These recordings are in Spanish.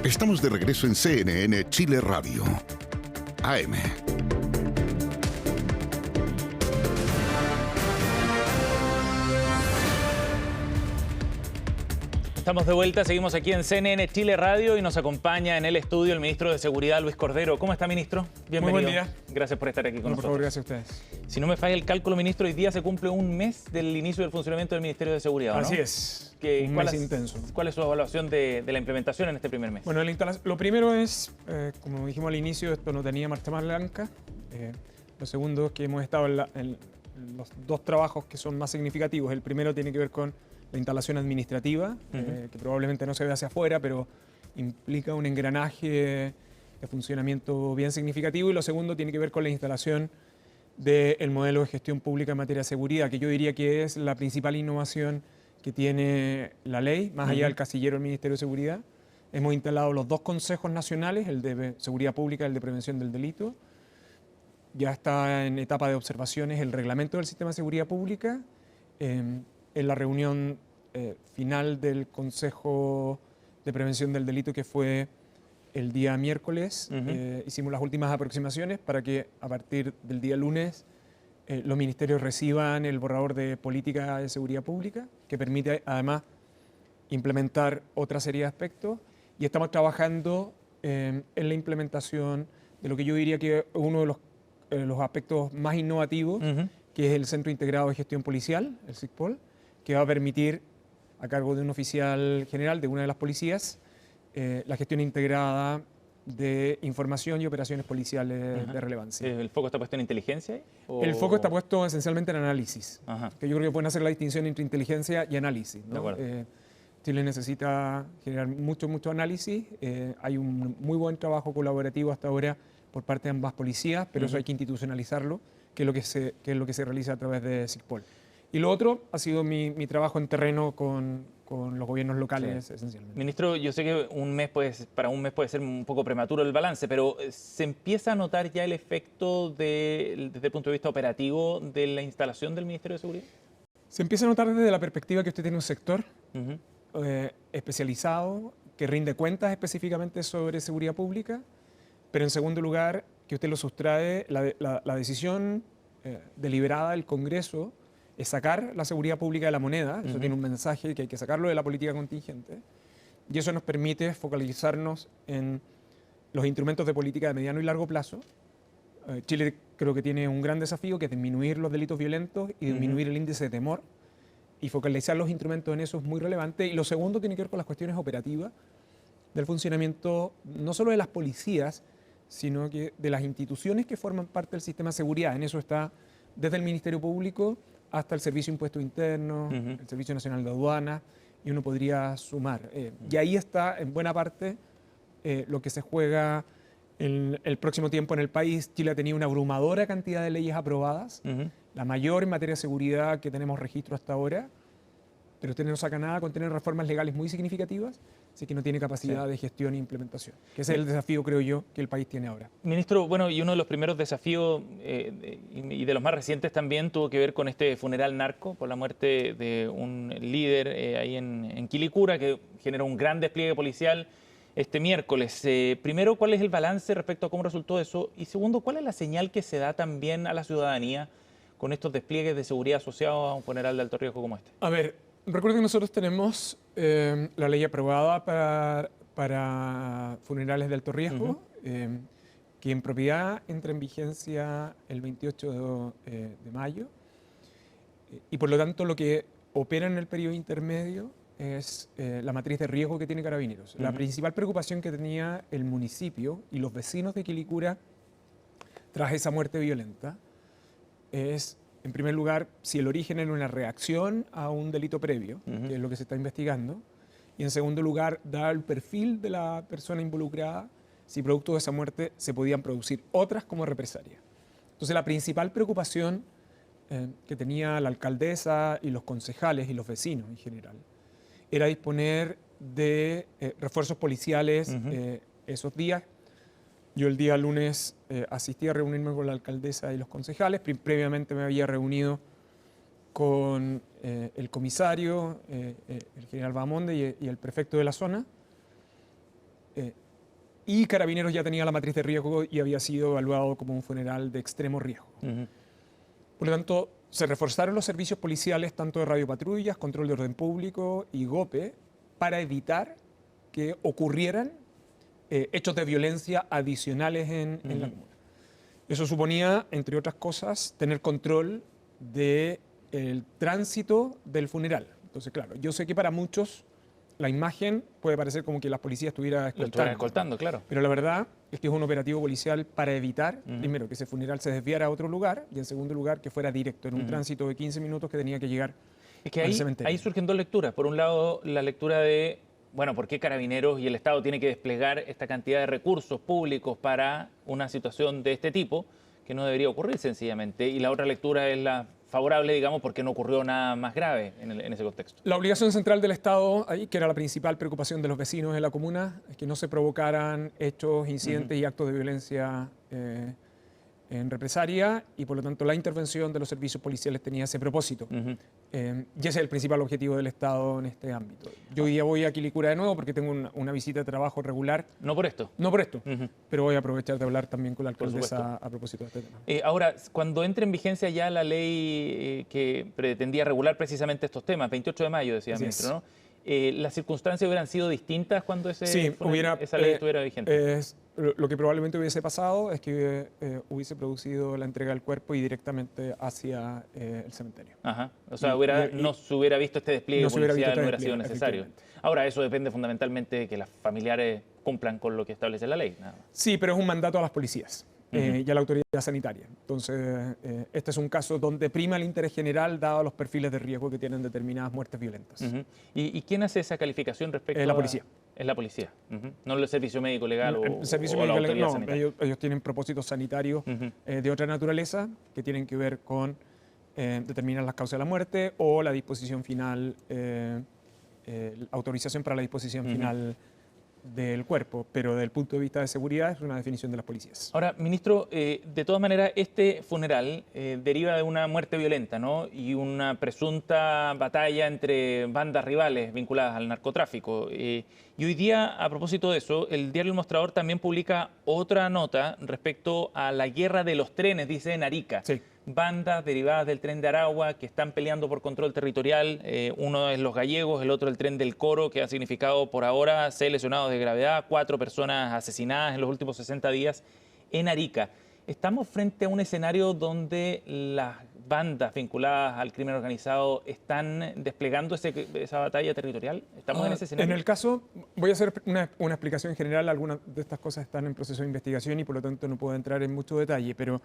Estamos de regreso en CNN Chile Radio. AM. Estamos de vuelta, seguimos aquí en CNN Chile Radio y nos acompaña en el estudio el ministro de Seguridad, Luis Cordero. ¿Cómo está, ministro? Bienvenido. Muy buen día. Gracias por estar aquí con nosotros. Por favor, gracias a ustedes. Si no me falla el cálculo, ministro, hoy día se cumple un mes del inicio del funcionamiento del Ministerio de Seguridad, ¿no? Así es, un mes intenso. ¿Cuál es su evaluación de la implementación en este primer mes? Bueno, lo primero es, como dijimos al inicio, esto no tenía marcha más blanca. Lo segundo es que hemos estado en los dos trabajos que son más significativos. El primero tiene que ver con la instalación administrativa, que probablemente no se ve hacia afuera, pero implica un engranaje de funcionamiento bien significativo. Y lo segundo tiene que ver con la instalación del modelo de gestión pública en materia de seguridad, que yo diría que es la principal innovación que tiene la ley, más allá del casillero del Ministerio de Seguridad. Hemos instalado los dos consejos nacionales, el de Seguridad Pública y el de Prevención del Delito. Ya está en etapa de observaciones el reglamento del Sistema de Seguridad Pública. En la reunión final del Consejo de Prevención del Delito, que fue el día miércoles, hicimos las últimas aproximaciones para que a partir del día lunes los ministerios reciban el borrador de política de seguridad pública, que permite además implementar otra serie de aspectos, y estamos trabajando en la implementación de lo que yo diría que es uno de los aspectos más innovativos, que es el Centro Integrado de Gestión Policial, el CIGPOL, que va a permitir, a cargo de un oficial general de una de las policías, la gestión integrada de información y operaciones policiales de relevancia. ¿El foco está puesto en inteligencia? El foco está puesto esencialmente en análisis, que yo creo que pueden hacer la distinción entre inteligencia y análisis, ¿no? Chile necesita generar mucho análisis. Hay un muy buen trabajo colaborativo hasta ahora por parte de ambas policías, pero eso hay que institucionalizarlo, que es lo que se realiza a través de CIGPOL. Y lo otro ha sido mi trabajo en terreno con los gobiernos locales, esencialmente. Ministro, yo sé que para un mes puede ser un poco prematuro el balance, pero ¿se empieza a notar ya el efecto desde el punto de vista operativo de la instalación del Ministerio de Seguridad? Se empieza a notar desde la perspectiva que usted tiene un sector especializado, que rinde cuentas específicamente sobre seguridad pública, pero en segundo lugar, que usted lo sustrae, la decisión deliberada del Congreso es sacar la seguridad pública de la moneda. Eso tiene un mensaje que hay que sacarlo de la política contingente, y eso nos permite focalizarnos en los instrumentos de política de mediano y largo plazo. Chile creo que tiene un gran desafío, que es disminuir los delitos violentos y disminuir el índice de temor, y focalizar los instrumentos en eso es muy relevante. Y lo segundo tiene que ver con las cuestiones operativas del funcionamiento no solo de las policías, sino que de las instituciones que forman parte del sistema de seguridad. En eso está desde el Ministerio Público hasta el Servicio de Impuestos Internos, el Servicio Nacional de Aduanas, y uno podría sumar. Y ahí está, en buena parte, lo que se juega en el próximo tiempo en el país. Chile ha tenido una abrumadora cantidad de leyes aprobadas, la mayor en materia de seguridad que tenemos registro hasta ahora, pero usted no saca nada con tener reformas legales muy significativas, así que no tiene capacidad de gestión e implementación, que ese es el desafío, creo yo, que el país tiene ahora. Ministro, bueno, y uno de los primeros desafíos, y de los más recientes también, tuvo que ver con este funeral narco, por la muerte de un líder ahí en Quilicura, que generó un gran despliegue policial este miércoles. Primero, ¿cuál es el balance respecto a cómo resultó eso? Y segundo, ¿cuál es la señal que se da también a la ciudadanía con estos despliegues de seguridad asociados a un funeral de alto riesgo como este? A ver, recuerden que nosotros tenemos la ley aprobada para funerales de alto riesgo, que en propiedad entra en vigencia el 28 de mayo, y por lo tanto lo que opera en el periodo intermedio es la matriz de riesgo que tiene Carabineros. La principal preocupación que tenía el municipio y los vecinos de Quilicura tras esa muerte violenta es, en primer lugar, si el origen era una reacción a un delito previo, que es lo que se está investigando, y en segundo lugar, dar el perfil de la persona involucrada, si producto de esa muerte se podían producir otras como represalia. Entonces, la principal preocupación que tenía la alcaldesa y los concejales y los vecinos en general era disponer de refuerzos policiales esos días. Yo el día lunes asistí a reunirme con la alcaldesa y los concejales. Previamente me había reunido con el comisario, el general Bahamonde y el prefecto de la zona. y Carabineros ya tenía la matriz de riesgo y había sido evaluado como un funeral de extremo riesgo. Por lo tanto, se reforzaron los servicios policiales, tanto de radiopatrullas, control de orden público y GOPE, para evitar que ocurrieran hechos de violencia adicionales en la comuna. Eso suponía, entre otras cosas, tener control del tránsito del funeral. Entonces, claro, yo sé que para muchos la imagen puede parecer como que la policía estuviera escoltando, claro. Pero la verdad es que es un operativo policial para evitar, primero, que ese funeral se desviara a otro lugar y, en segundo lugar, que fuera directo, en un tránsito de 15 minutos que tenía que llegar al cementerio. Ahí surgen dos lecturas. Por un lado, la lectura de, bueno, ¿por qué Carabineros y el Estado tiene que desplegar esta cantidad de recursos públicos para una situación de este tipo que no debería ocurrir sencillamente? Y la otra lectura es la favorable, digamos, porque no ocurrió nada más grave en ese contexto. La obligación central del Estado, ahí, que era la principal preocupación de los vecinos de la comuna, es que no se provocaran hechos, incidentes y actos de violencia en represalia, y por lo tanto la intervención de los servicios policiales tenía ese propósito. Y ese es el principal objetivo del Estado en este ámbito. Yo hoy día voy a Quilicura de nuevo porque tengo una visita de trabajo regular. No por esto. No por esto, pero voy a aprovechar de hablar también con la alcaldesa a propósito de este tema. Ahora, cuando entre en vigencia ya la ley que pretendía regular precisamente estos temas, 28 de mayo decía el ministro, ¿no? ¿Las circunstancias hubieran sido distintas cuando esa ley estuviera vigente? Lo que probablemente hubiese pasado es que hubiese producido la entrega del cuerpo y directamente hacia el cementerio. Ajá. O sea, no se hubiera visto este despliegue policial, no hubiera sido necesario. Ahora, eso depende fundamentalmente de que los familiares cumplan con lo que establece la ley. Nada más. Sí, pero es un mandato a las policías y a la autoridad sanitaria. Entonces, este es un caso donde prima el interés general dado los perfiles de riesgo que tienen determinadas muertes violentas. ¿Y quién hace esa calificación respecto a...? La policía. Es la policía, no el servicio médico legal o la autoridad sanitaria. Ellos tienen propósitos sanitarios de otra naturaleza que tienen que ver con determinar las causas de la muerte o la disposición final, autorización para la disposición final del cuerpo, pero desde el punto de vista de seguridad es una definición de las policías. Ahora, ministro, de todas maneras, este funeral deriva de una muerte violenta, ¿no? Y una presunta batalla entre bandas rivales vinculadas al narcotráfico. Y hoy día, a propósito de eso, el diario El Mostrador también publica otra nota respecto a la guerra de los trenes, dice, en Arica. Sí. Bandas derivadas del tren de Aragua que están peleando por control territorial. Uno es los gallegos, el otro el tren del Coro, que ha significado por ahora 6 lesionados de gravedad, 4 personas asesinadas en los últimos 60 días en Arica. ¿Estamos frente a un escenario donde las bandas vinculadas al crimen organizado están desplegando esa batalla territorial? ¿Estamos en ese escenario? En el caso, voy a hacer una explicación general. Algunas de estas cosas están en proceso de investigación y por lo tanto no puedo entrar en mucho detalle, pero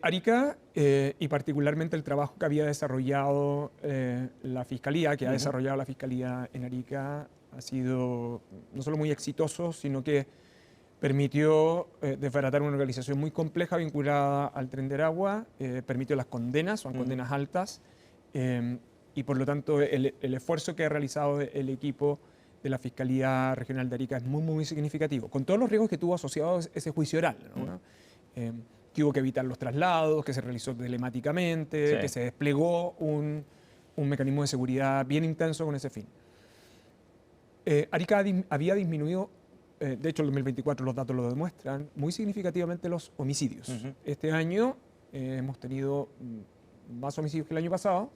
Arica, y particularmente el trabajo que había desarrollado la Fiscalía, que ha desarrollado la Fiscalía en Arica, ha sido no solo muy exitoso, sino que permitió desbaratar una organización muy compleja vinculada al tren de Aragua, permitió las condenas, son condenas altas, y por lo tanto el esfuerzo que ha realizado el equipo de la Fiscalía Regional de Arica es muy, muy significativo, con todos los riesgos que tuvo asociados ese juicio oral, ¿no? Que hubo que evitar los traslados, que se realizó telemáticamente, que se desplegó un mecanismo de seguridad bien intenso con ese fin. Arica había disminuido, de hecho en 2024 los datos lo demuestran, muy significativamente los homicidios. Este año hemos tenido más homicidios que el año pasado,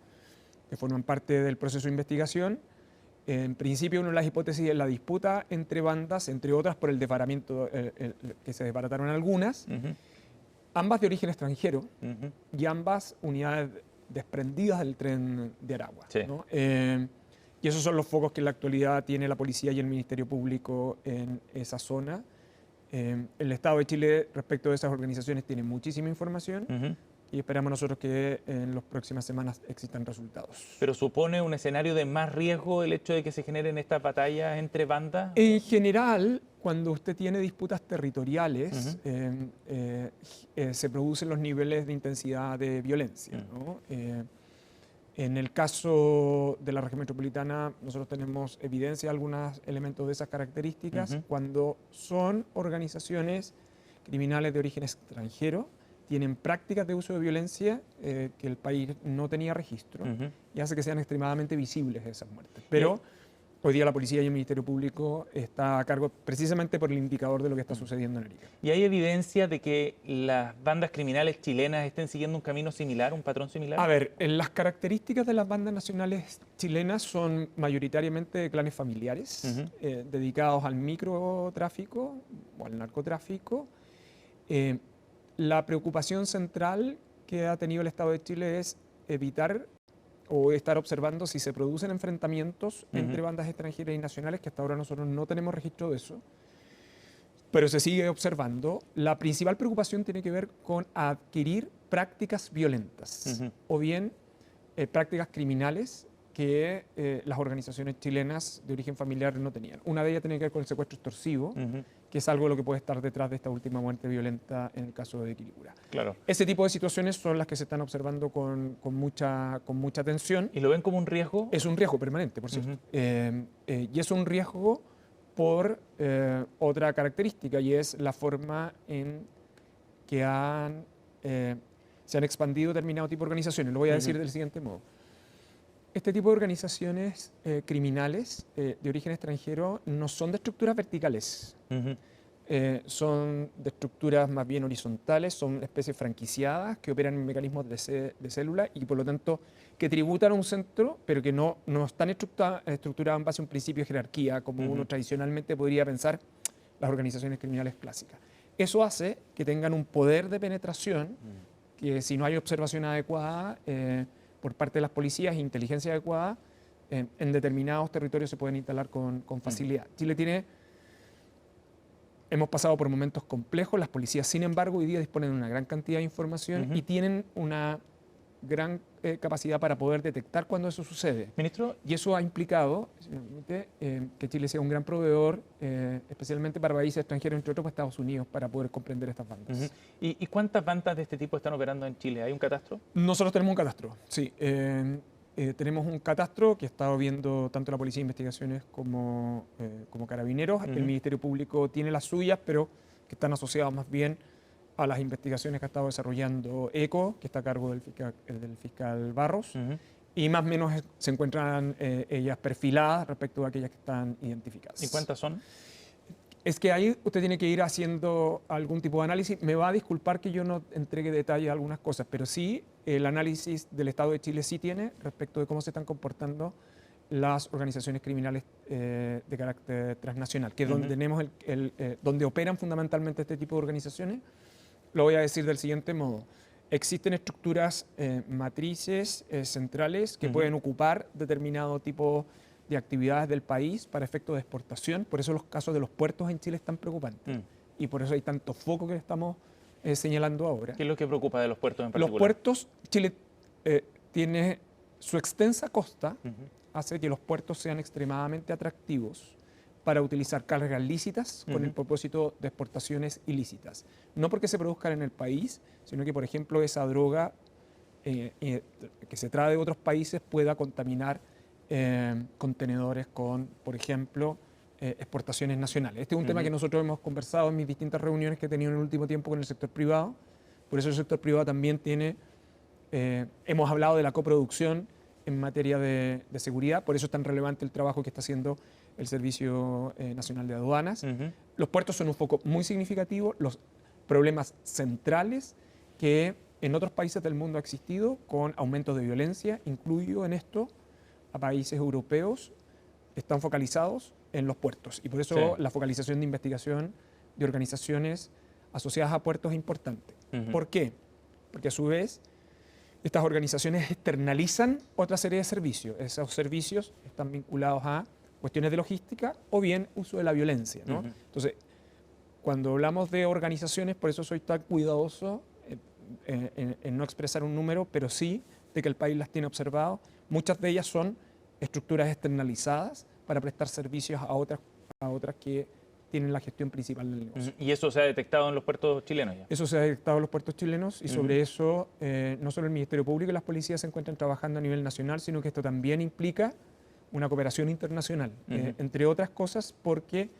que forman parte del proceso de investigación. En principio, una de las hipótesis es la disputa entre bandas, entre otras por el desbaratamiento, que se desbarataron algunas, ambas de origen extranjero y ambas unidades desprendidas del tren de Aragua. Sí. ¿No? Y esos son los focos que en la actualidad tiene la policía y el Ministerio Público en esa zona. El Estado de Chile respecto de esas organizaciones tiene muchísima información y esperamos nosotros que en las próximas semanas existan resultados. ¿Pero supone un escenario de más riesgo el hecho de que se generen estas batallas entre bandas? En general, cuando usted tiene disputas territoriales, se producen los niveles de intensidad de violencia, ¿no? En el caso de la región metropolitana, nosotros tenemos evidencia de algunos elementos de esas características cuando son organizaciones criminales de origen extranjero, tienen prácticas de uso de violencia que el país no tenía registro y hace que sean extremadamente visibles esas muertes. Pero Hoy día la policía y el Ministerio Público está a cargo precisamente por el indicador de lo que está sucediendo en Arica. ¿Y hay evidencia de que las bandas criminales chilenas estén siguiendo un camino similar, un patrón similar? A ver, las características de las bandas nacionales chilenas son mayoritariamente clanes familiares, dedicados al microtráfico o al narcotráfico. La preocupación central que ha tenido el Estado de Chile es evitar o estar observando si se producen enfrentamientos entre bandas extranjeras y nacionales, que hasta ahora nosotros no tenemos registro de eso, pero se sigue observando. La principal preocupación tiene que ver con adquirir prácticas violentas o bien prácticas criminales que las organizaciones chilenas de origen familiar no tenían. Una de ellas tiene que ver con el secuestro extorsivo, que es algo de lo que puede estar detrás de esta última muerte violenta en el caso de Quilicura. Claro. Ese tipo de situaciones son las que se están observando con mucha atención. ¿Y lo ven como un riesgo? Es un riesgo permanente, por cierto. Y es un riesgo por otra característica, y es la forma en que se han expandido determinado tipo de organizaciones. Lo voy a decir del siguiente modo. Este tipo de organizaciones criminales de origen extranjero no son de estructuras verticales, son de estructuras más bien horizontales, son especies franquiciadas que operan en mecanismos de célula y por lo tanto que tributan a un centro, pero que no están estructuradas en base a un principio de jerarquía, como uno tradicionalmente podría pensar las organizaciones criminales clásicas. Eso hace que tengan un poder de penetración que, si no hay observación adecuada por parte de las policías e inteligencia adecuada, en determinados territorios se pueden instalar con facilidad. Chile hemos pasado por momentos complejos, las policías sin embargo hoy día disponen de una gran cantidad de información y tienen una gran capacidad para poder detectar cuando eso sucede. Ministro, y eso ha implicado, si me permite, que Chile sea un gran proveedor, especialmente para países extranjeros, entre otros para Estados Unidos, para poder comprender estas bandas. ¿Y cuántas bandas de este tipo están operando en Chile? ¿Hay un catastro? Nosotros tenemos un catastro, sí. Tenemos un catastro que ha estado viendo tanto la Policía de Investigaciones como Carabineros. El Ministerio Público tiene las suyas, pero que están asociadas más bien a las investigaciones que ha estado desarrollando ECO, que está a cargo del fiscal Barros, y más o menos se encuentran ellas perfiladas respecto a aquellas que están identificadas. ¿Y cuántas son? Es que ahí usted tiene que ir haciendo algún tipo de análisis. Me va a disculpar que yo no entregue detalles a algunas cosas, pero sí, el análisis del Estado de Chile sí tiene respecto de cómo se están comportando las organizaciones criminales de carácter transnacional, que es donde tenemos donde operan fundamentalmente este tipo de organizaciones. Lo voy a decir del siguiente modo. Existen estructuras matrices centrales que pueden ocupar determinado tipo de actividades del país para efectos de exportación. Por eso los casos de los puertos en Chile están preocupantes. Y por eso hay tanto foco que le estamos señalando ahora. ¿Qué es lo que preocupa de los puertos en particular? Los puertos, Chile tiene su extensa costa, hace que los puertos sean extremadamente atractivos para utilizar cargas lícitas con el propósito de exportaciones ilícitas. No porque se produzcan en el país, sino que, por ejemplo, esa droga que se trae de otros países pueda contaminar contenedores con, por ejemplo, exportaciones nacionales. Este es un tema que nosotros hemos conversado en mis distintas reuniones que he tenido en el último tiempo con el sector privado. Por eso el sector privado también tiene, hemos hablado de la coproducción en materia de seguridad, por eso es tan relevante el trabajo que está haciendo el Servicio Nacional de Aduanas. Los puertos son un foco muy significativo, los problemas centrales que en otros países del mundo ha existido con aumentos de violencia, incluido en esto a países europeos, están focalizados en los puertos. Y por eso la focalización de investigación de organizaciones asociadas a puertos es importante. ¿Por qué? Porque a su vez estas organizaciones externalizan otra serie de servicios. Esos servicios están vinculados a cuestiones de logística o bien uso de la violencia, ¿no? Entonces, cuando hablamos de organizaciones, por eso soy tan cuidadoso en no expresar un número, pero sí de que el país las tiene observado. Muchas de ellas son estructuras externalizadas para prestar servicios a otras que tienen la gestión principal del negocio. ¿Y eso se ha detectado en los puertos chilenos ya? Eso se ha detectado en los puertos chilenos y sobre eso no solo el Ministerio Público y las policías se encuentran trabajando a nivel nacional, sino que esto también implica una cooperación internacional, entre otras cosas porque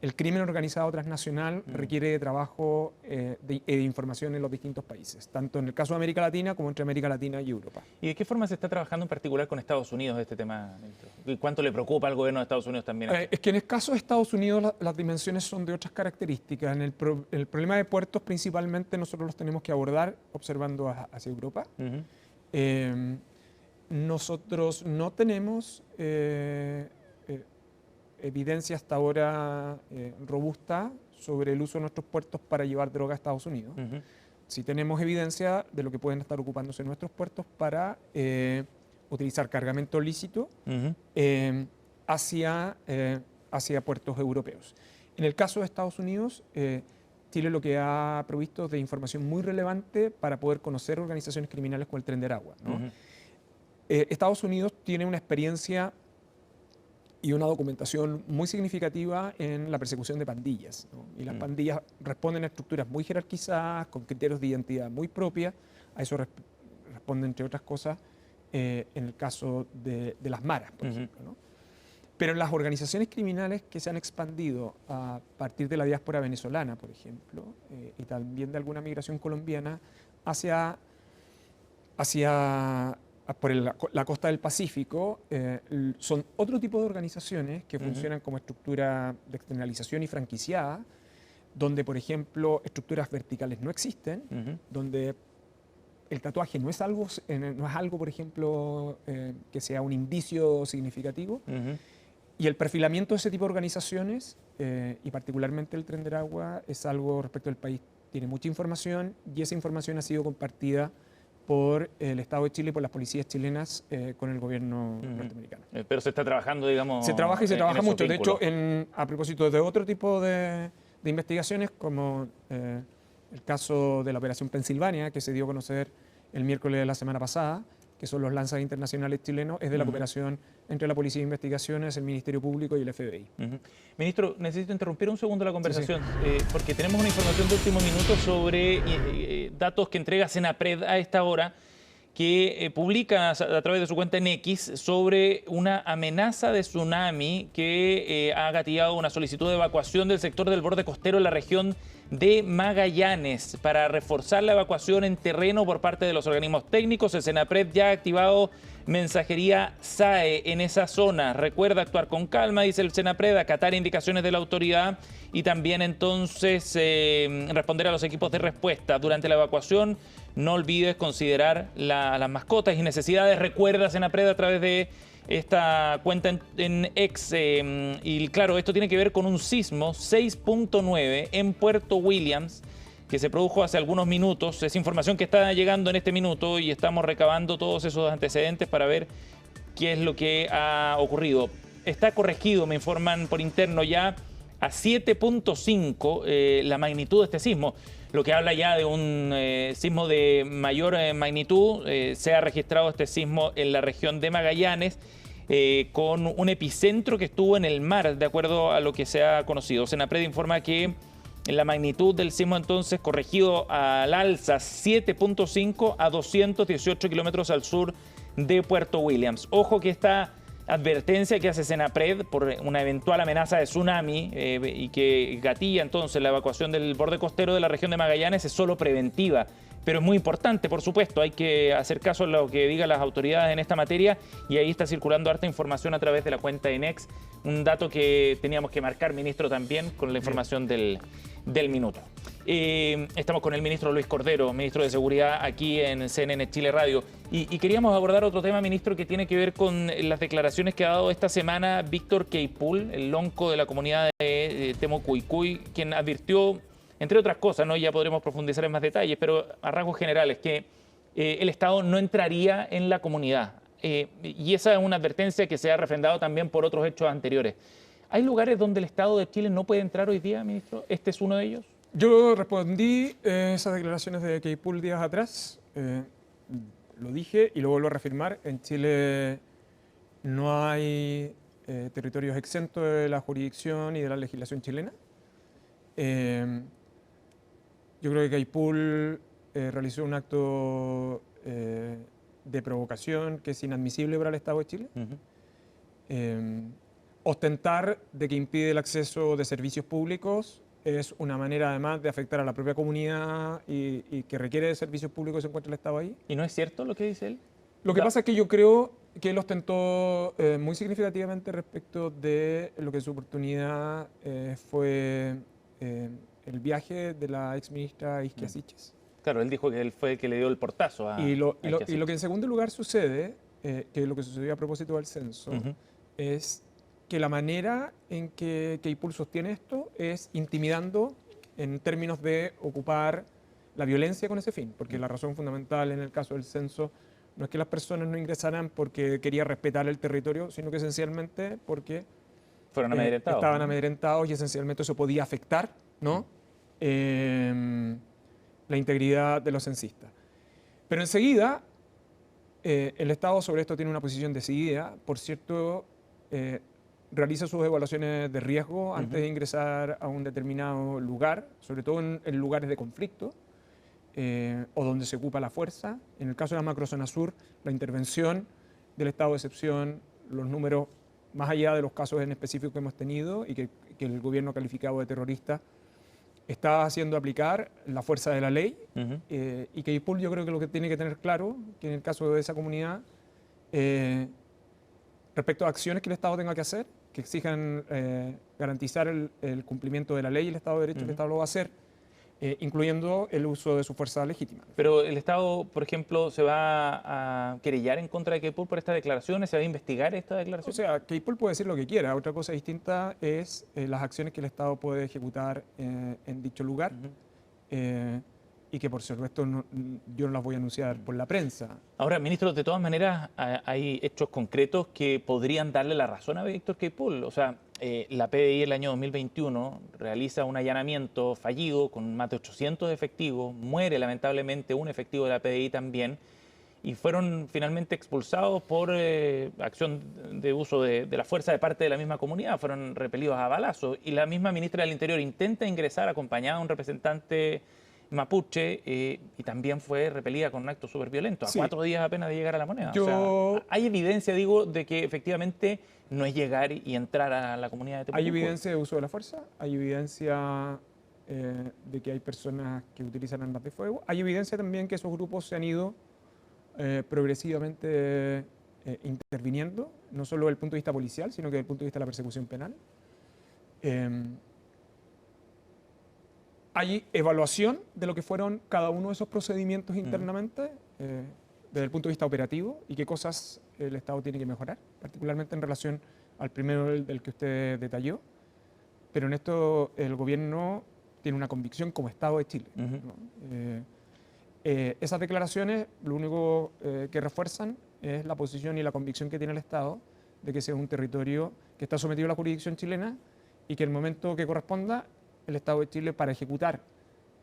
el crimen organizado transnacional requiere de trabajo de información en los distintos países, tanto en el caso de América Latina como entre América Latina y Europa. ¿Y de qué forma se está trabajando en particular con Estados Unidos este tema, ministro? ¿Y cuánto le preocupa al gobierno de Estados Unidos también? Es que en el caso de Estados Unidos las dimensiones son de otras características. En el problema de puertos principalmente nosotros los tenemos que abordar observando hacia Europa. Nosotros no tenemos evidencia hasta ahora robusta sobre el uso de nuestros puertos para llevar droga a Estados Unidos. Sí tenemos evidencia de lo que pueden estar ocupándose nuestros puertos para utilizar cargamento lícito hacia puertos europeos. En el caso de Estados Unidos, Chile lo que ha provisto es de información muy relevante para poder conocer organizaciones criminales como el Tren de Aragua, ¿no? Estados Unidos tiene una experiencia y una documentación muy significativa en la persecución de pandillas, ¿no? Y las pandillas responden a estructuras muy jerarquizadas, con criterios de identidad muy propias. A eso responden, entre otras cosas, en el caso de las maras, por ejemplo, ¿no? Pero en las organizaciones criminales que se han expandido a partir de la diáspora venezolana, por ejemplo, y también de alguna migración colombiana, por la costa del Pacífico, son otro tipo de organizaciones que funcionan como estructura de externalización y franquiciada, donde, por ejemplo, estructuras verticales no existen, donde el tatuaje no es algo, por ejemplo, que sea un indicio significativo, y el perfilamiento de ese tipo de organizaciones, y particularmente el Tren de Aragua, es algo respecto al país. Tiene mucha información y esa información ha sido compartida por el Estado de Chile y por las policías chilenas con el gobierno norteamericano. Pero se está trabajando, digamos... Se trabaja y se trabaja mucho. Vínculos. De hecho, a propósito de otro tipo de investigaciones, como el caso de la Operación Pensilvania, que se dio a conocer el miércoles de la semana pasada, que son los lanzas internacionales chilenos, es de la cooperación entre la Policía de Investigaciones, el Ministerio Público y el FBI. Ministro, necesito interrumpir un segundo la conversación, porque tenemos una información de último minuto sobre datos que entrega Senapred a esta hora, que publica a través de su cuenta en X sobre una amenaza de tsunami que ha gatillado una solicitud de evacuación del sector del borde costero en la región de Magallanes para reforzar la evacuación en terreno por parte de los organismos técnicos. El Senapred ya ha activado mensajería SAE en esa zona. Recuerda actuar con calma, dice el Senapred, acatar indicaciones de la autoridad y también entonces responder a los equipos de respuesta. Durante la evacuación, no olvides considerar las mascotas y necesidades. Recuerda Senapred a través de esta cuenta en X. Y claro, esto tiene que ver con un sismo 6.9 en Puerto Williams que se produjo hace algunos minutos. Es información que está llegando en este minuto y estamos recabando todos esos antecedentes para ver qué es lo que ha ocurrido. Está corregido, me informan por interno, ya a 7.5 la magnitud de este sismo, lo que habla ya de un sismo de mayor magnitud. Se ha registrado este sismo en la región de Magallanes, con un epicentro que estuvo en el mar, de acuerdo a lo que se ha conocido. Senapred informa que la magnitud del sismo entonces corregido al alza 7.5 a 218 kilómetros al sur de Puerto Williams. Ojo que esta advertencia que hace Senapred por una eventual amenaza de tsunami y que gatilla entonces la evacuación del borde costero de la región de Magallanes es solo preventiva, pero es muy importante, por supuesto. Hay que hacer caso a lo que digan las autoridades en esta materia y ahí está circulando harta información a través de la cuenta de Nex, un dato que teníamos que marcar, ministro, también con la información del minuto. Estamos con el ministro Luis Cordero, ministro de Seguridad, aquí en CNN Chile Radio. Y queríamos abordar otro tema, ministro, que tiene que ver con las declaraciones que ha dado esta semana Víctor Queipul, el lonco de la comunidad de Temocuycuy, quien advirtió, entre otras cosas, ¿no? Ya podremos profundizar en más detalles, pero a rasgos generales, que el Estado no entraría en la comunidad. Y esa es una advertencia que se ha refrendado también por otros hechos anteriores. ¿Hay lugares donde el Estado de Chile no puede entrar hoy día, ministro? ¿Este es uno de ellos? Yo respondí esas declaraciones de Queipul días atrás. Lo dije y lo vuelvo a reafirmar. En Chile no hay territorios exentos de la jurisdicción y de la legislación chilena. Yo creo que Queipul realizó un acto de provocación que es inadmisible para el Estado de Chile. Ostentar de que impide el acceso de servicios públicos es una manera además de afectar a la propia comunidad y que requiere de servicios públicos y se encuentra el Estado ahí. ¿Y no es cierto lo que dice él? Lo que pasa es que yo creo que él ostentó muy significativamente respecto de lo que en su oportunidad fue el viaje de la exministra Isquia Siches. Claro, él dijo que él fue el que le dio el portazo a Y lo Isquia que en segundo lugar sucede, que es lo que sucedió a propósito del censo, es que la manera en que Keypool sostiene esto es intimidando en términos de ocupar la violencia con ese fin, porque la razón fundamental en el caso del censo no es que las personas no ingresaran porque quería respetar el territorio, sino que esencialmente porque fueron amedrentados. Estaban amedrentados y esencialmente eso podía afectar, ¿no? La integridad de los censistas. Pero enseguida, el Estado sobre esto tiene una posición decidida. Por cierto, realiza sus evaluaciones de riesgo antes de ingresar a un determinado lugar, sobre todo en lugares de conflicto o donde se ocupa la fuerza. En el caso de la macrozona sur, la intervención del estado de excepción, los números más allá de los casos en específico que hemos tenido y que el gobierno ha calificado de terrorista, está haciendo aplicar la fuerza de la ley y que Keypool yo creo que lo que tiene que tener claro, que en el caso de esa comunidad, respecto a acciones que el Estado tenga que hacer, que exijan garantizar el cumplimiento de la ley y el Estado de Derecho, el Estado lo va a hacer, incluyendo el uso de su fuerza legítima. Pero el Estado, por ejemplo, ¿se va a querellar en contra de Keypool por estas declaraciones? ¿Se va a investigar esta declaración? O sea, Keypool puede decir lo que quiera. Otra cosa distinta es las acciones que el Estado puede ejecutar en dicho lugar y que, por supuesto, yo no las voy a anunciar por la prensa. Ahora, ministro, de todas maneras, hay hechos concretos que podrían darle la razón a Víctor Keypool. O sea, la PDI el año 2021 realiza un allanamiento fallido con más de 800 efectivos, muere lamentablemente un efectivo de la PDI también, y fueron finalmente expulsados por acción de uso de la fuerza de parte de la misma comunidad, fueron repelidos a balazos, y la misma ministra del Interior intenta ingresar acompañada de un representante mapuche y también fue repelida con un acto súper violento, a 4 días apenas de llegar a La Moneda. O sea, hay evidencia, digo, de que efectivamente no es llegar y entrar a la comunidad de Temuco. Hay evidencia de uso de la fuerza, hay evidencia de que hay personas que utilizan armas de fuego, hay evidencia también que esos grupos se han ido progresivamente interviniendo, no solo desde el punto de vista policial, sino que desde el punto de vista de la persecución penal. Hay evaluación de lo que fueron cada uno de esos procedimientos internamente, desde el punto de vista operativo, y qué cosas el Estado tiene que mejorar, particularmente en relación al primero del que usted detalló. Pero en esto el gobierno tiene una convicción como Estado de Chile, ¿no? Esas declaraciones lo único que refuerzan es la posición y la convicción que tiene el Estado de que ese es un territorio que está sometido a la jurisdicción chilena y que en el momento que corresponda el Estado de Chile para ejecutar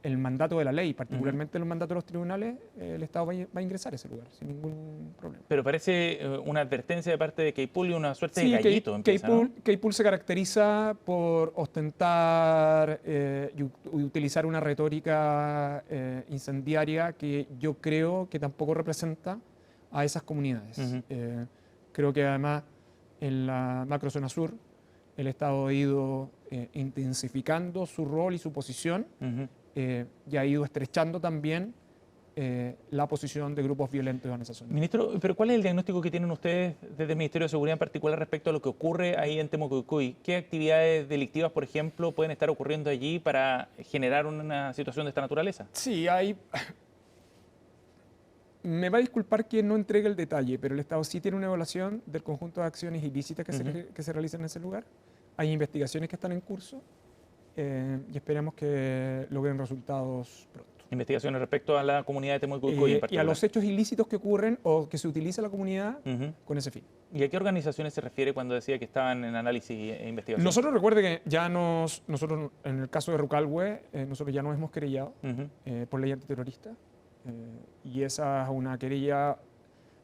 el mandato de la ley, particularmente el mandato de los tribunales, el Estado va a ingresar a ese lugar sin ningún problema. Pero parece una advertencia de parte de Keypool y una suerte de gallito. Keypool se caracteriza por ostentar y utilizar una retórica incendiaria que yo creo que tampoco representa a esas comunidades. Creo que además en la macrozona sur el Estado ha ido intensificando su rol y su posición y ha ido estrechando también la posición de grupos violentos en esa zona. Ministro, pero ¿cuál es el diagnóstico que tienen ustedes desde el Ministerio de Seguridad en particular respecto a lo que ocurre ahí en Temucuicui? ¿Qué actividades delictivas, por ejemplo, pueden estar ocurriendo allí para generar una situación de esta naturaleza? Sí, hay... Me va a disculpar que no entregue el detalle, pero el Estado sí tiene una evaluación del conjunto de acciones ilícitas que se realizan en ese lugar. Hay investigaciones que están en curso y esperamos que logren resultados pronto. Investigaciones respecto a la comunidad de Temucuicui en particular. Y a los hechos ilícitos que ocurren o que se utiliza la comunidad con ese fin. ¿Y a qué organizaciones se refiere cuando decía que estaban en análisis e investigación? Nosotros recuerde que ya nosotros en el caso de Rucalhue, nosotros ya nos hemos querellado por ley antiterrorista. Y esa es una querella,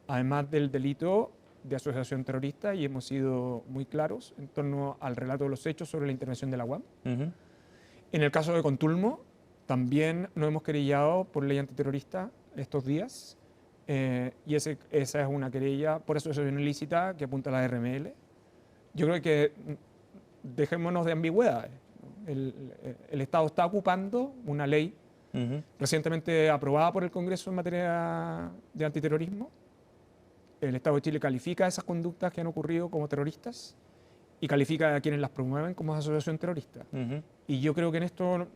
además del delito de asociación terrorista, y hemos sido muy claros en torno al relato de los hechos sobre la intervención de la UAM. En el caso de Contulmo, también nos hemos querellado por ley antiterrorista estos días, y esa es una querella por asociación ilícita que apunta a la RML. yo creo que dejémonos de ambigüedades. El Estado está ocupando una ley recientemente aprobada por el Congreso en materia de antiterrorismo. El Estado de Chile califica esas conductas que han ocurrido como terroristas y califica a quienes las promueven como asociación terrorista. Y yo creo que en esto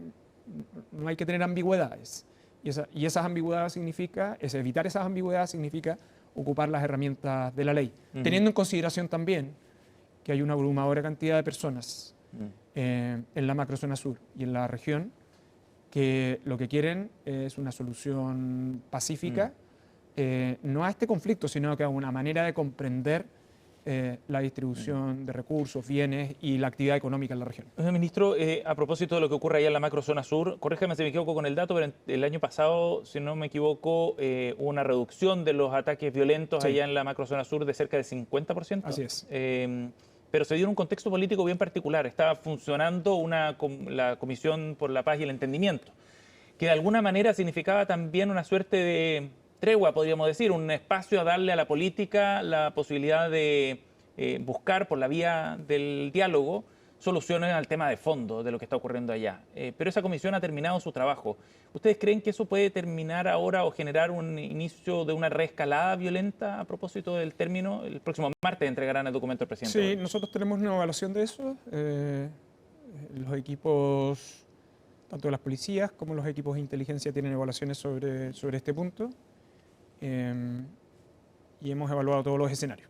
no hay que tener ambigüedades. Y esas ambigüedades significa, evitar esas ambigüedades significa ocupar las herramientas de la ley, teniendo en consideración también que hay una abrumadora cantidad de personas en la macrozona sur y en la región que lo que quieren es una solución pacífica, no a este conflicto, sino que a una manera de comprender la distribución de recursos, bienes y la actividad económica en la región. Ministro, a propósito de lo que ocurre allá en la macrozona sur, corríjame si me equivoco con el dato, pero el año pasado, si no me equivoco, hubo una reducción de los ataques violentos allá en la macrozona sur de cerca del 50%. Así es. Pero se dio en un contexto político bien particular. Estaba funcionando la Comisión por la Paz y el Entendimiento, que de alguna manera significaba también una suerte de tregua, podríamos decir, un espacio a darle a la política la posibilidad de buscar por la vía del diálogo soluciones al tema de fondo de lo que está ocurriendo allá. Pero esa comisión ha terminado su trabajo. ¿Ustedes creen que eso puede terminar ahora o generar un inicio de una reescalada violenta a propósito del término? El próximo martes entregarán el documento al presidente. Sí, nosotros tenemos una evaluación de eso. Los equipos, tanto de las policías como los equipos de inteligencia, tienen evaluaciones sobre este punto. Y hemos evaluado todos los escenarios.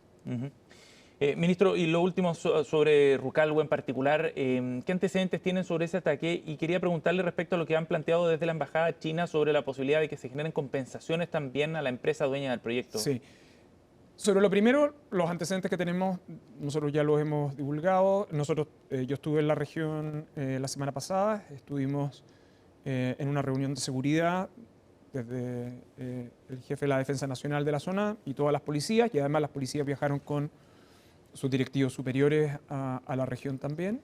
Ministro, y lo último sobre Rucalbo en particular, ¿qué antecedentes tienen sobre ese ataque? Y quería preguntarle respecto a lo que han planteado desde la Embajada China sobre la posibilidad de que se generen compensaciones también a la empresa dueña del proyecto. Sí. Sobre lo primero, los antecedentes que tenemos, nosotros ya los hemos divulgado. Yo estuve en la región la semana pasada, estuvimos en una reunión de seguridad desde el jefe de la Defensa Nacional de la zona y todas las policías, y además las policías viajaron con sus directivos superiores a la región también.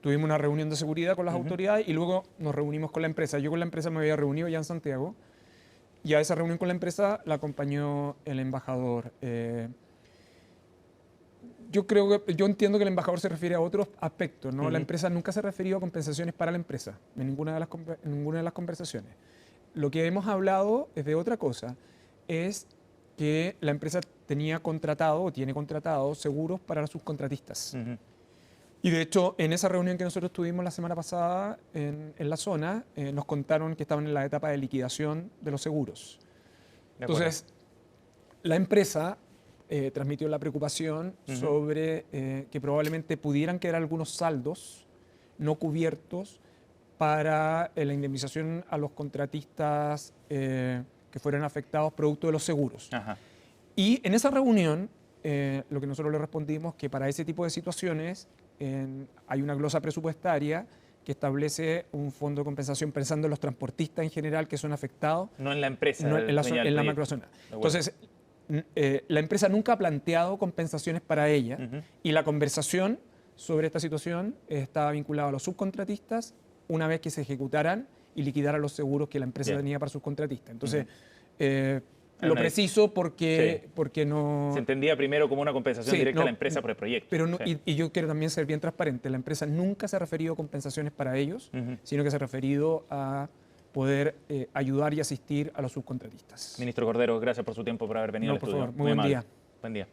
Tuvimos una reunión de seguridad con las autoridades y luego nos reunimos con la empresa. Yo con la empresa me había reunido ya en Santiago y a esa reunión con la empresa la acompañó el embajador. Yo entiendo que el embajador se refiere a otros aspectos, ¿no? La empresa nunca se ha referido a compensaciones para la empresa en ninguna de las conversaciones. Lo que hemos hablado es de otra cosa, es que la empresa tenía contratado o tiene contratado seguros para sus contratistas. Y de hecho, en esa reunión que nosotros tuvimos la semana pasada en la zona, nos contaron que estaban en la etapa de liquidación de los seguros. Entonces, la empresa transmitió la preocupación sobre que probablemente pudieran quedar algunos saldos no cubiertos para la indemnización a los contratistas que fueran afectados producto de los seguros. Y en esa reunión, lo que nosotros le respondimos que para ese tipo de situaciones hay una glosa presupuestaria que establece un fondo de compensación pensando en los transportistas en general que son afectados. No en la empresa. No en la macrozona. Entonces, la empresa nunca ha planteado compensaciones para ella y la conversación sobre esta situación estaba vinculada a los subcontratistas una vez que se ejecutaran y liquidaran los seguros que la empresa tenía para sus contratistas. Entonces, lo preciso porque no... Se entendía primero como una compensación directa a la empresa por el proyecto. Pero y yo quiero también ser bien transparente. La empresa nunca se ha referido a compensaciones para ellos, sino que se ha referido a poder ayudar y asistir a los subcontratistas. Ministro Cordero, gracias por su tiempo, por haber venido al estudio. Por favor, muy buen día. Buen día.